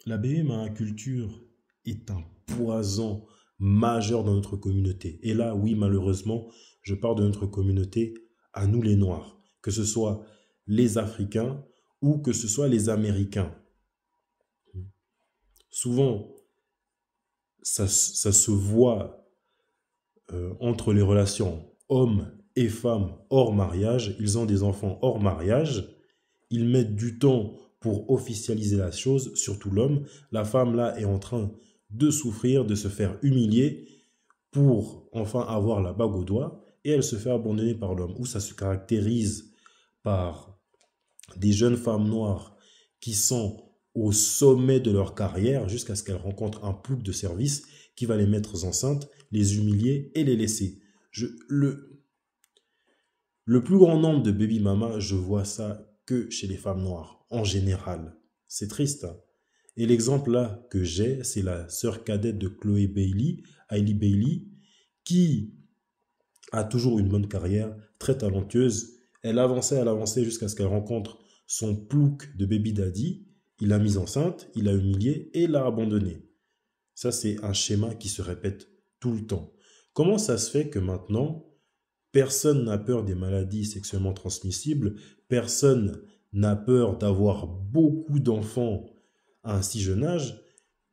La BM culture est un poison majeur dans notre communauté. Et là, oui, malheureusement, je parle de notre communauté à nous les Noirs, que ce soit les Africains ou que ce soit les Américains. Souvent, ça se voit entre les relations hommes et femmes hors mariage. Ils ont des enfants hors mariage. Ils mettent du temps pour officialiser la chose, surtout l'homme. La femme, là, est en train de souffrir, de se faire humilier pour enfin avoir la bague au doigt et elle se fait abandonner par l'homme. Ou ça se caractérise par des jeunes femmes noires qui sont au sommet de leur carrière jusqu'à ce qu'elles rencontrent un plouc de service qui va les mettre enceintes, les humilier et les laisser. Je, le plus grand nombre de baby mamas, je vois ça que chez les femmes noires, en général. C'est triste, hein. Et l'exemple là que j'ai, c'est la sœur cadette de Chloé Bailey, Hailey Bailey, qui a toujours une bonne carrière, très talentueuse. Elle avançait jusqu'à ce qu'elle rencontre son plouc de baby daddy. Il l'a mise enceinte, il l'a humiliée et l'a abandonnée. Ça, c'est un schéma qui se répète tout le temps. Comment ça se fait que maintenant, personne n'a peur des maladies sexuellement transmissibles, personne n'a peur d'avoir beaucoup d'enfants à un si jeune âge,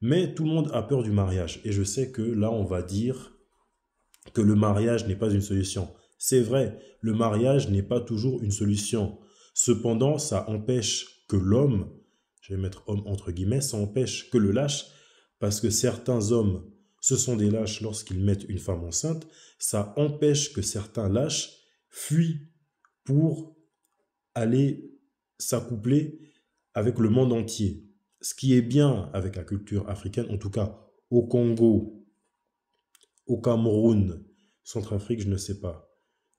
mais tout le monde a peur du mariage. Et je sais que là, on va dire que le mariage n'est pas une solution. C'est vrai, le mariage n'est pas toujours une solution. Cependant, ça empêche que l'homme, je vais mettre homme entre guillemets, ça empêche que le lâche, parce que certains hommes, ce sont des lâches lorsqu'ils mettent une femme enceinte, ça empêche que certains lâches fuient pour aller s'accoupler avec le monde entier. Ce qui est bien avec la culture africaine, en tout cas au Congo, au Cameroun, Centrafrique, je ne sais pas,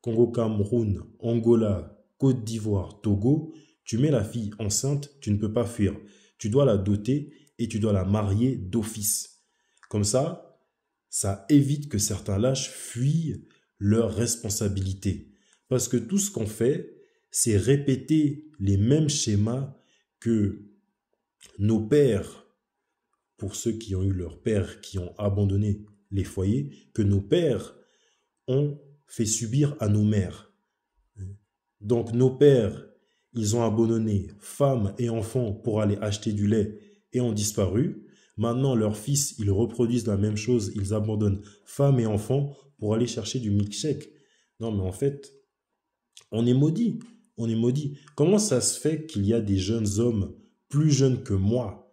Congo, Cameroun, Angola, Côte d'Ivoire, Togo, tu mets la fille enceinte, tu ne peux pas fuir. Tu dois la doter et tu dois la marier d'office. Comme ça évite que certains lâches fuient leurs responsabilités. Parce que tout ce qu'on fait, c'est répéter les mêmes schémas que nos pères, pour ceux qui ont eu leurs pères qui ont abandonné les foyers, que nos pères ont fait subir à nos mères. Donc nos pères, ils ont abandonné femmes et enfants pour aller acheter du lait et ont disparu. Maintenant, leurs fils, ils reproduisent la même chose, ils abandonnent femmes et enfants pour aller chercher du milkshake. Non, mais en fait, on est maudit. On est maudit. Comment ça se fait qu'il y a des jeunes hommes plus jeunes que moi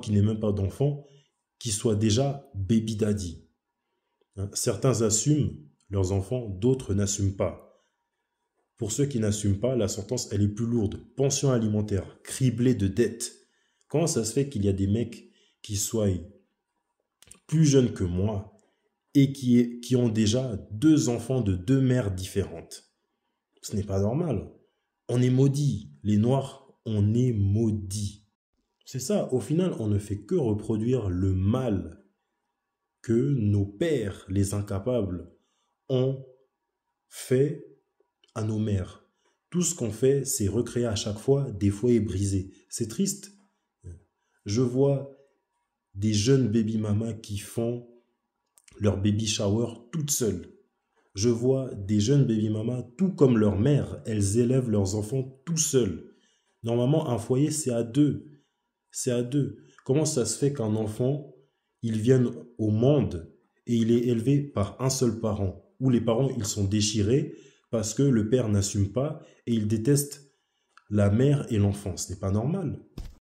qui n'ai même pas d'enfants, qui soient déjà baby daddy? Certains assument leurs enfants, d'autres n'assument pas. Pour ceux qui n'assument pas, la sentence, elle est plus lourde. Pension alimentaire, criblée de dettes. Comment ça se fait qu'il y a des mecs qui soient plus jeunes que moi et qui ont déjà deux enfants de deux mères différentes? Ce n'est pas normal. On est maudits. Les Noirs, on est maudits. C'est ça, au final, on ne fait que reproduire le mal que nos pères, les incapables, ont fait à nos mères. Tout ce qu'on fait, c'est recréer à chaque fois des foyers brisés. C'est triste. Je vois des jeunes baby mamas qui font leur baby shower toutes seules. Je vois des jeunes baby mamas, tout comme leur mère, elles élèvent leurs enfants tout seuls. Normalement, un foyer, c'est à deux. C'est à deux. Comment ça se fait qu'un enfant, il vienne au monde et il est élevé par un seul parent, où les parents, ils sont déchirés parce que le père n'assume pas et il déteste la mère et l'enfant? Ce n'est pas normal.